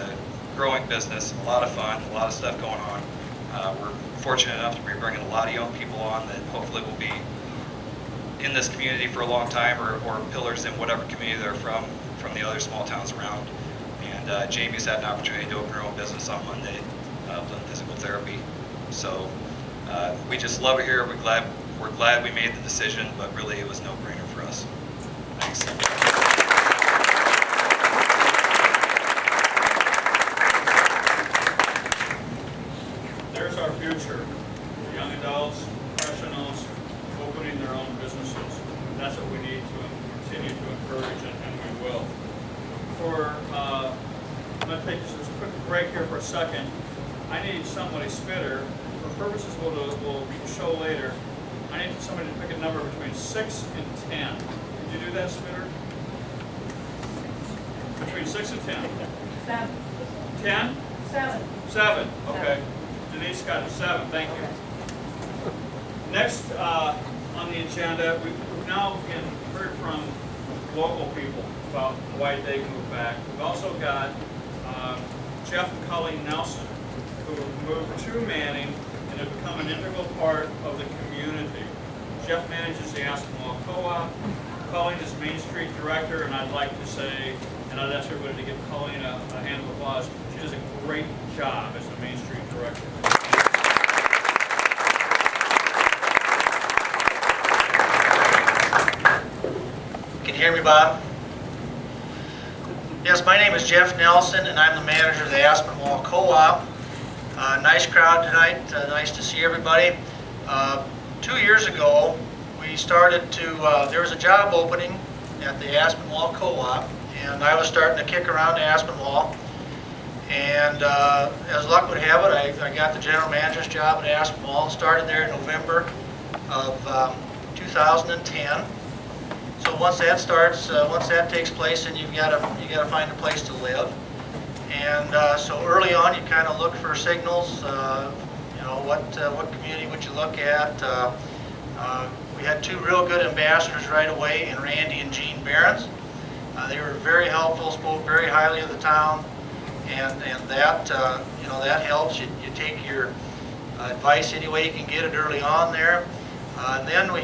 a growing business, a lot of fun, a lot of stuff going on. We're fortunate enough to be bringing a lot of young people on that hopefully will be in this community for a long time, or pillars in whatever community they're from the other small towns around. And Jamie's had an opportunity to open her own business on Monday, Blend Physical Therapy. So we just love it here. We're glad we made the decision, but really it was a no-brainer for us. Thanks. There's our future. Young adults, professionals, opening their own businesses. That's what we need to continue to encourage, and we will. I'm going to take just a quick break here for a second. I need somebody, Spitter, for purposes we'll show later. I need somebody to pick a number between 6 and 10. Could you do that, Spitter? Between 6 and 10. 7. 10? 7. 7, okay. Denise got 7, thank you. Next on the agenda, we've now heard from local people about why they moved back. We've also got Jeff and Colleen Nelson, who moved to Manning and have become an integral part of the community. Jeff manages the Aspinwall Co-op. Colleen is Main Street Director, and I'd like to say, and I'd ask everybody to give Colleen a hand of applause. She does a great job as the Main Street Director. Can you hear me, Bob? Yes, my name is Jeff Nelson, and I'm the manager of the Aspinwall Co-op. Nice crowd tonight. Nice to see everybody. 2 years ago, we started to, there was a job opening at the Aspinwall Co-op, and I was starting to kick around to Aspinwall. And as luck would have it, I got the general manager's job at Aspinwall. Started there in November of 2010. So once that starts, once that takes place, then you got to find a place to live. And so early on, you kind of look for signals. You know, what community would you look at? We had 2 real good ambassadors right away in Randy and Jean Behrens. They were very helpful, spoke very highly of the town, and that you know, that helps. You take your advice any way you can get it early on there. And then we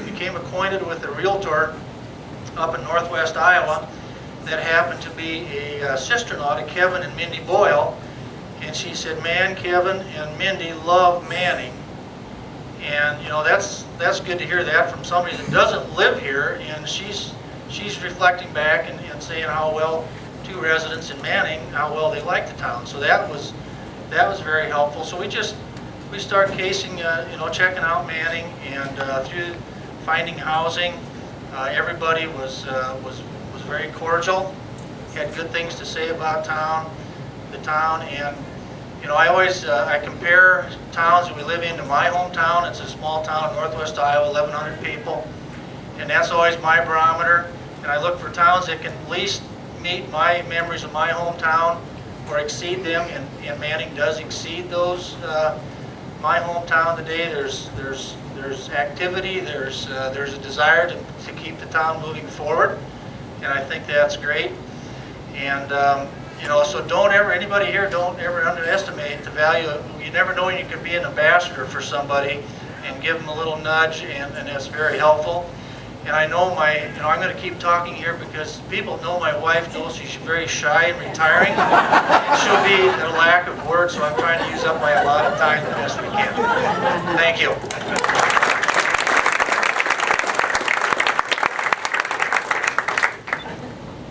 became acquainted with a realtor up in northwest Iowa that happened to be a sister-in-law to Kevin and Mindy Boyle. And she said, "Man, Kevin and Mindy love Manning." And you know, that's good to hear that from somebody that doesn't live here. And she's reflecting back and saying how well 2 residents in Manning, how well they like the town. So that was very helpful. So we started casing, you know, checking out Manning, and through finding housing, everybody was very cordial, had good things to say about the town, and you know, I always I compare towns that we live in to my hometown. It's a small town in northwest Iowa, 1,100 people, and that's always my barometer. And I look for towns that can at least meet my memories of my hometown or exceed them, and Manning does exceed those. My hometown today, there's activity, there's a desire to keep the town moving forward, and I think that's great. And you know, so anybody here, don't ever underestimate the value of, you never know when you can be an ambassador for somebody and give them a little nudge, and that's very helpful. And I know I'm going to keep talking here because people know my wife knows she's very shy and retiring. And she'll be a lack of words, so I'm trying to use up my allotted time the best we can. Thank you.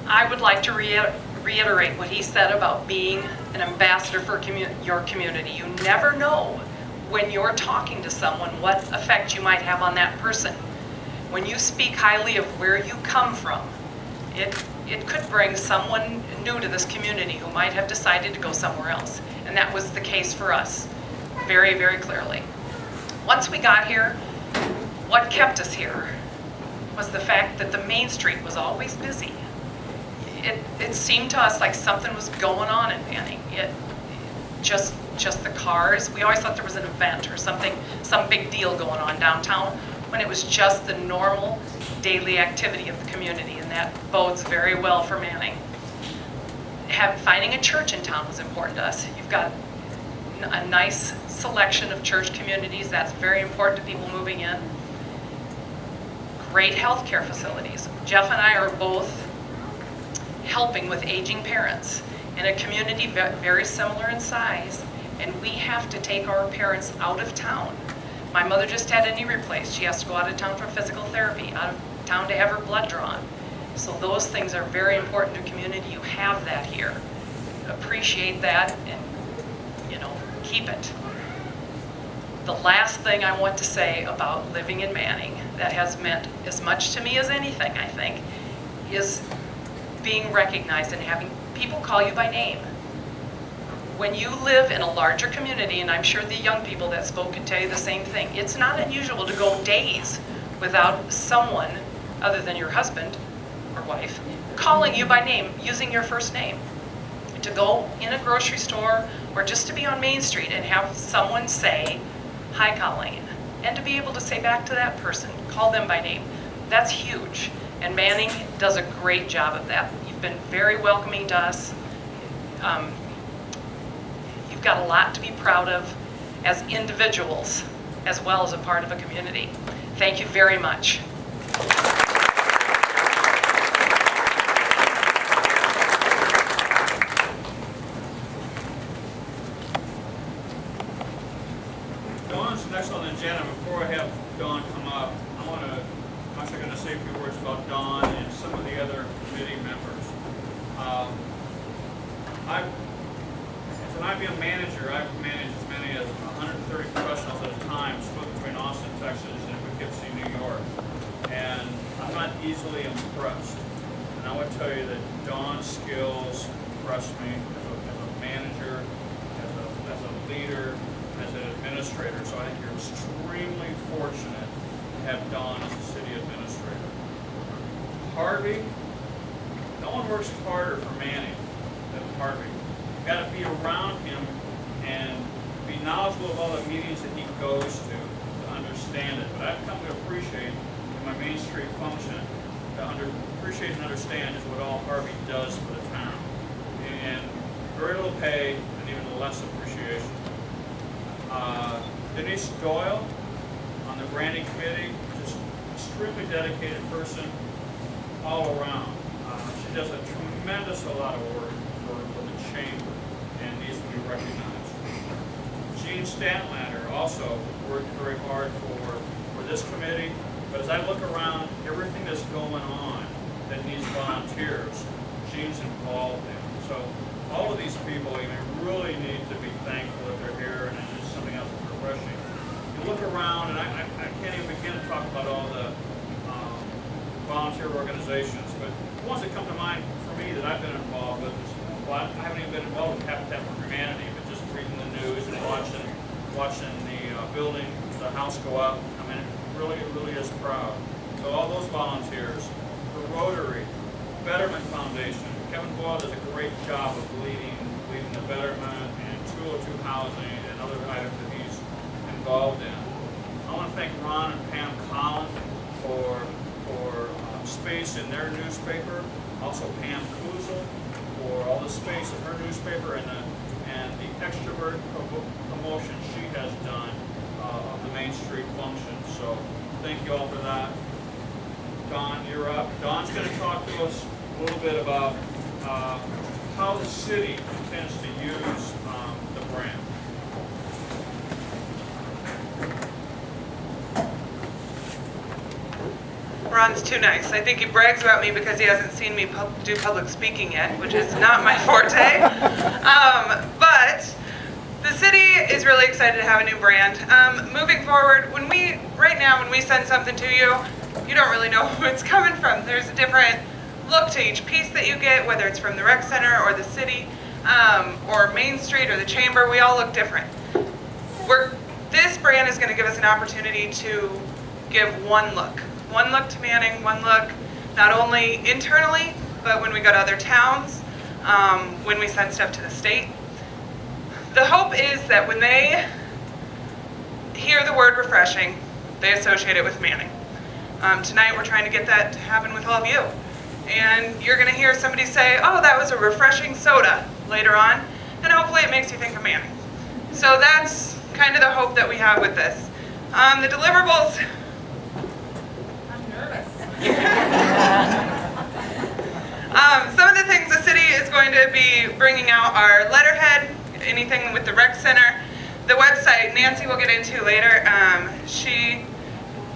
I would like to reiterate what he said about being an ambassador for your community. You never know when you're talking to someone what effect you might have on that person. When you speak highly of where you come from, it could bring someone new to this community who might have decided to go somewhere else. And that was the case for us, very, very clearly. Once we got here, what kept us here was the fact that the Main Street was always busy. It seemed to us like something was going on in Manning. Just the cars. We always thought there was an event or something, some big deal going on downtown, when it was just the normal daily activity of the community, and that bodes very well for Manning. Finding a church in town was important to us. You've got a nice selection of church communities. That's very important to people moving in. Great healthcare facilities. Jeff and I are both helping with aging parents in a community very similar in size, and we have to take our parents out of town. My mother just had a knee replaced. She has to go out of town for physical therapy, out of town to have her blood drawn. So those things are very important to a community. You have that here. Appreciate that and, keep it. The last thing I want to say about living in Manning that has meant as much to me as anything, I think, is being recognized and having people call you by name. When you live in a larger community, and I'm sure the young people that spoke can tell you the same thing, it's not unusual to go days without someone other than your husband or wife calling you by name, using your first name. To go in a grocery store or just to be on Main Street and have someone say, "Hi, Colleen," and to be able to say back to that person, call them by name, that's huge. And Manning does a great job of that. You've been very welcoming to us. You've got a lot to be proud of as individuals as well as a part of a community. Thank you very much. Dawn's next on the agenda. Before I have Dawn come up, I'm actually going to say a few words about Dawn and some of the other committee members. As an IBM manager, I've managed as many as 130 professionals at a time, split between Austin, Texas, and Poughkeepsie, New York. And I'm not easily impressed. And I would tell you that Dawn's skills impress me as a manager, as a leader, as an administrator. So I think you're extremely fortunate to have Dawn as a city administrator. Harvey, no one works harder for Manning than Harvey. You've got to be around him and be knowledgeable of all the meetings that he goes to understand it. But I've come to appreciate in my Main Street function, appreciate and understand is what all Harvey does for the town. And very little pay and even less appreciation. Denise Doyle on the branding committee, just extremely dedicated person all around. She does a tremendous lot of work for the chamber and needs to be recognized. Gene Stanlander also worked very hard for this committee, but as I look around, everything that's going on that needs volunteers, Gene's involved in. So all of these people really need to be thankful that they're here, and it's something else that's refreshing. You look around, and I can't even begin to talk about all the volunteer organizations, but the ones that come to mind for me that I've been involved with is, well, I haven't even been involved with Habitat for Humanity, but just reading the news and watching the building, the house go up. I mean, it really is proud. So all those volunteers, the Rotary, Betterment Foundation, Kevin Boyle does a great job of leading the Betterment and 202 housing and other items that he's involved in. I want to thank Ron and Pam Collins for space in their newspaper. Also Pam Kuzel for all the space in her newspaper and the extrovert promotion she has done of the Main Street function. So thank you all for that. Dawn, you're up. Dawn's going to talk to us a little bit about how the city intends to use the brand. Ron's too nice. I think he brags about me because he hasn't seen me do public speaking yet, which is not my forte. But the city is really excited to have a new brand. Moving forward, right now when we send something to you, you don't really know who it's coming from. There's a different look to each piece that you get, whether it's from the rec center or the city, or Main Street or the chamber. We all look different. This brand is going to give us an opportunity to give one look to Manning, one look not only internally, but when we go to other towns, when we send stuff to the state. The hope is that when they hear the word refreshing, they associate it with Manning. Tonight we're trying to get that to happen with all of you. And you're going to hear somebody say, oh, that was a refreshing soda later on, and hopefully it makes you think of Manning. So that's kind of the hope that we have with this. The deliverables. I'm nervous. Some of the things the city is going to be bringing out are letterhead, anything with the rec center, the website Nancy will get into later. She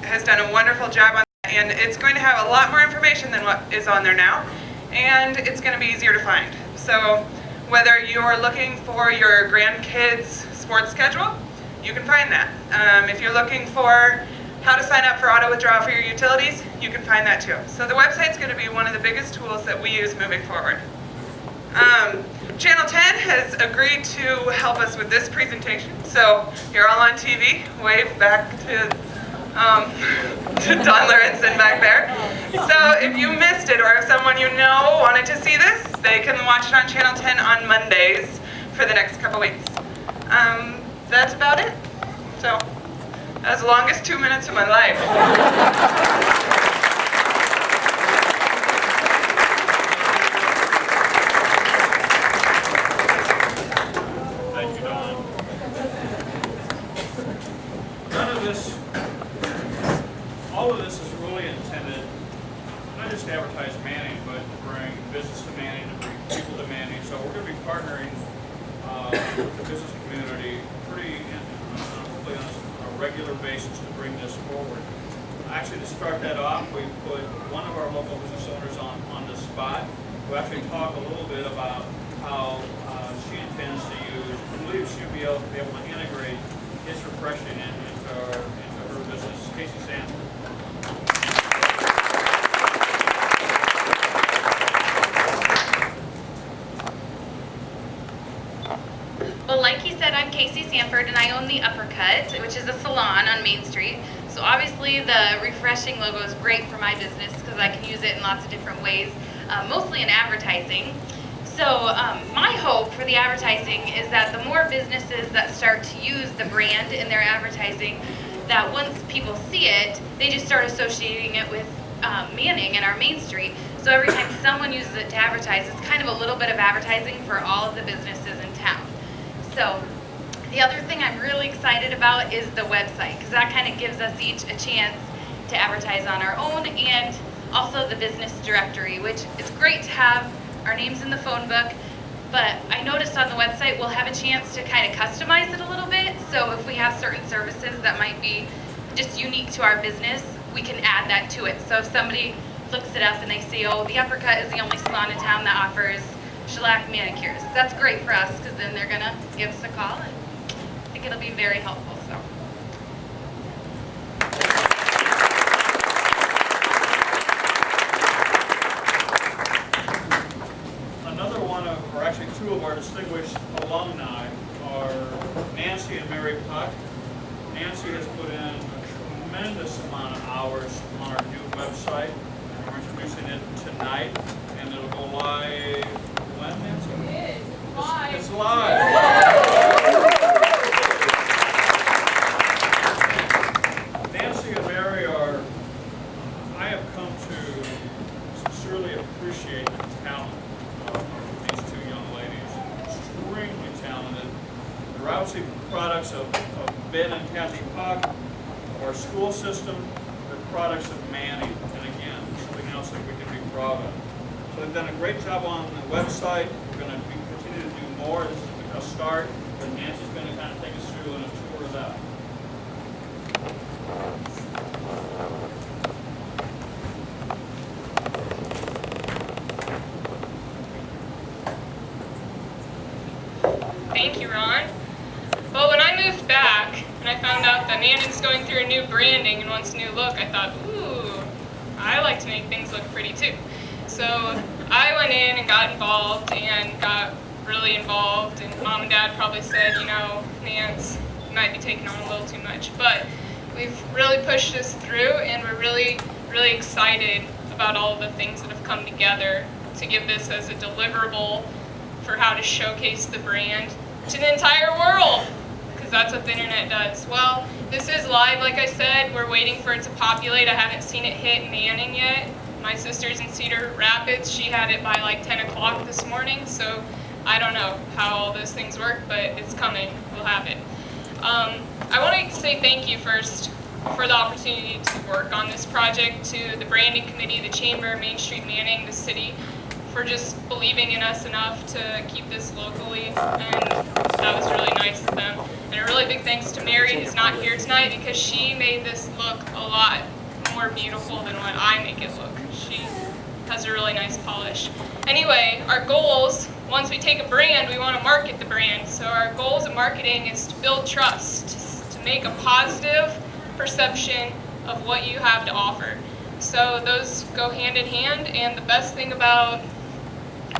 has done a wonderful job on that, and it's going to have a lot more information than what is on there now, and it's going to be easier to find. So whether you're looking for your grandkids' sports schedule, you can find that. If you're looking for how to sign up for auto withdrawal for your utilities, you can find that too. So the website's going to be one of the biggest tools that we use moving forward. Channel 10 has agreed to help us with this presentation. So you're all on TV. Wave back to Don Lorenzen back there. So if you missed it, or if someone you know wanted to see this, they can watch it on Channel 10 on Mondays for the next couple weeks. That's about it. So that was the longest 2 minutes of my life. Thank you, Don. None of this, all of this is really intended, not just to advertise Manning, but to bring business to Manning, to bring people to Manning. So we're going to be partnering with the business community hopefully on a regular basis to bring this forward. Actually, to start that off, we put one of our local business owners on the spot to actually talk a little bit about how she intends to use, I believe she'll be able to integrate It's Refreshing into her business. Casey Sanford. Well, like he said, I'm Casey Sanford, and I own the Uppercut, which is a salon on Main Street. So obviously the Refreshing logo is great for my business because I can use it in lots of different ways, mostly in advertising. So my hope for the advertising is that the more businesses that start to use the brand in their advertising, that once people see it, they just start associating it with Manning and our Main Street. So every time someone uses it to advertise, it's kind of a little bit of advertising for all of the businesses in town. So the other thing I'm really excited about is the website, because that kind of gives us each a chance to advertise on our own, and also the business directory, which is great to have our names in the phone book. But I noticed on the website we'll have a chance to kind of customize it a little bit. So if we have certain services that might be just unique to our business, we can add that to it. So if somebody looks it up and they see, oh, the Uppercut is the only salon in town that offers shellac manicures, that's great for us, because then they're gonna give us a call, and I think it'll be very helpful. So Another one of, or actually two of our distinguished alumni are Nancy and Mary Puck. Nancy has put in a tremendous amount of hours on our new website. We're introducing it tonight, and it'll go live when, Nancy? It's live. Nancy and Mary are, I have come to sincerely appreciate the talent of these two young ladies. Extremely talented. They're obviously products of Ben and Kathy Puck, of our school system. They're products of Manning, and again, something else that we can be proud of. So they've done a great job on the website. We're going to continue to do more. This is a start, but Nancy's going to kind of take us through and a tour of that. Thank you, Ron. Well, when I moved back and I found out that Manning's going through a new branding and wants a new look, I thought, ooh, I like to make things look pretty too. So I went in and got involved and got really involved, and Mom and Dad probably said, you know, Nance, you might be taking on a little too much. But we've really pushed this through, and we're really, really excited about all of the things that have come together to give this as a deliverable for how to showcase the brand to the entire world, because that's what the internet does. Well, this is live, like I said. We're waiting for it to populate. I haven't seen it hit Manning yet, My sister's in Cedar Rapids. She had it by like 10 o'clock this morning, so I don't know how all those things work, but it's coming. We'll have it. I want to say thank you first for the opportunity to work on this project, to the branding committee, the chamber, Main Street Manning, the city, for just believing in us enough to keep this locally, and that was really nice of them. And a really big thanks to Mary, who's not here tonight, because she made this look a lot more beautiful than what I make it look. She has a really nice polish. Anyway, our goals, once we take a brand, we want to market the brand. So our goals of marketing is to build trust, to make a positive perception of what you have to offer. So those go hand in hand, and the best thing about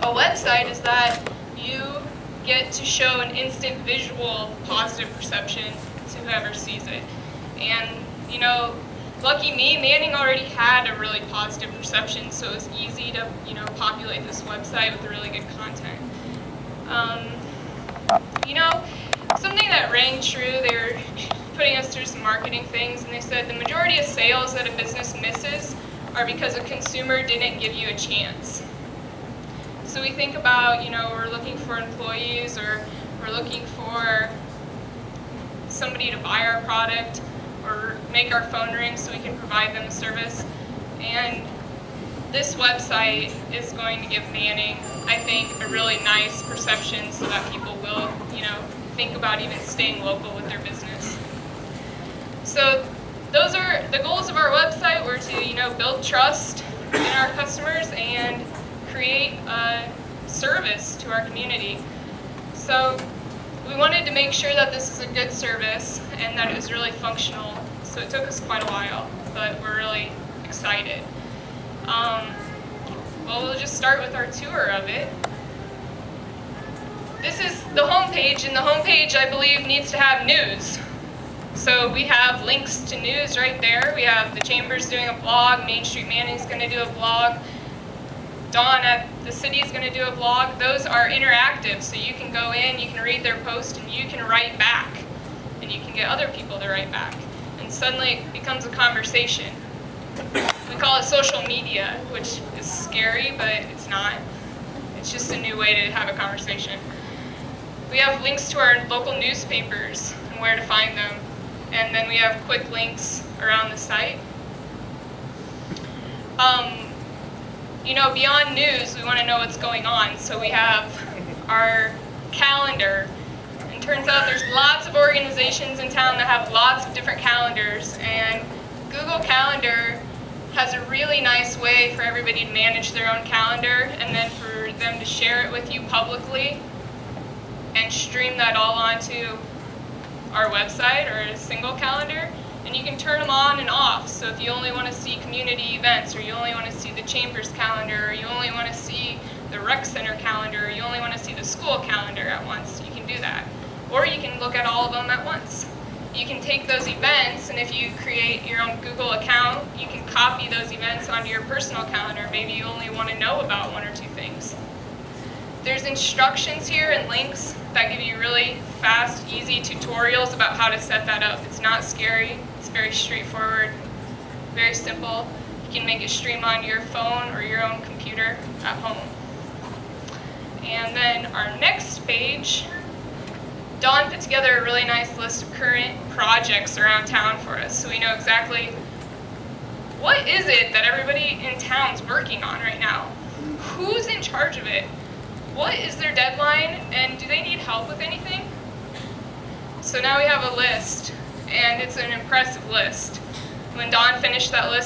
a website is that you get to show an instant visual positive perception to whoever sees it. And, you know, lucky me, Manning already had a really positive perception, so it was easy to, you know, populate this website with really good content. You know, something that rang true, they were putting us through some marketing things, and they said the majority of sales that a business misses are because a consumer didn't give you a chance. So we think about, you know, we're looking for employees, or we're looking for somebody to buy our product or make our phone ring so we can provide them a service. And this website is going to give Manning, I think, a really nice perception so that people will, you know, think about even staying local with their business. So those are the goals of our website, were to, you know, build trust in our customers and create a service to our community. So we wanted to make sure that this is a good service and that it was really functional. So it took us quite a while, but we're really excited. Well, we'll just start with our tour of it. This is the homepage, and the homepage, I believe, needs to have news. So we have links to news right there. We have the Chamber's doing a blog, Main Street Manning's going to do a blog, Dawn at the city is going to do a blog. Those are interactive, so you can go in, you can read their post, and you can write back. And you can get other people to write back. And suddenly it becomes a conversation. We call it social media, which is scary, but it's not. It's just a new way to have a conversation. We have links to our local newspapers and where to find them. And then we have quick links around the site. You know, beyond news, we want to know what's going on. So we have our calendar. And turns out there's lots of organizations in town that have lots of different calendars. And Google Calendar has a really nice way for everybody to manage their own calendar, and then for them to share it with you publicly and stream that all onto our website or a single calendar. And you can turn them on and off. So if you only want to see community events, or you only want to see the Chamber's calendar, or you only want to see the rec center calendar, or you only want to see the school calendar at once, you can do that. Or you can look at all of them at once. You can take those events, and if you create your own Google account, you can copy those events onto your personal calendar. Maybe you only want to know about one or two things. There's instructions here and links that give you really fast, easy tutorials about how to set that up. It's not scary. It's very straightforward, very simple. You can make it stream onto your phone or your own computer at home. And then our next page, Dawn put together a really nice list of current projects around town for us, so we know exactly what is it that everybody in town's working on right now. Who's in charge of it? What is their deadline, and do they need help with anything? So now we have a list, and it's an impressive list. When Dawn finished that list,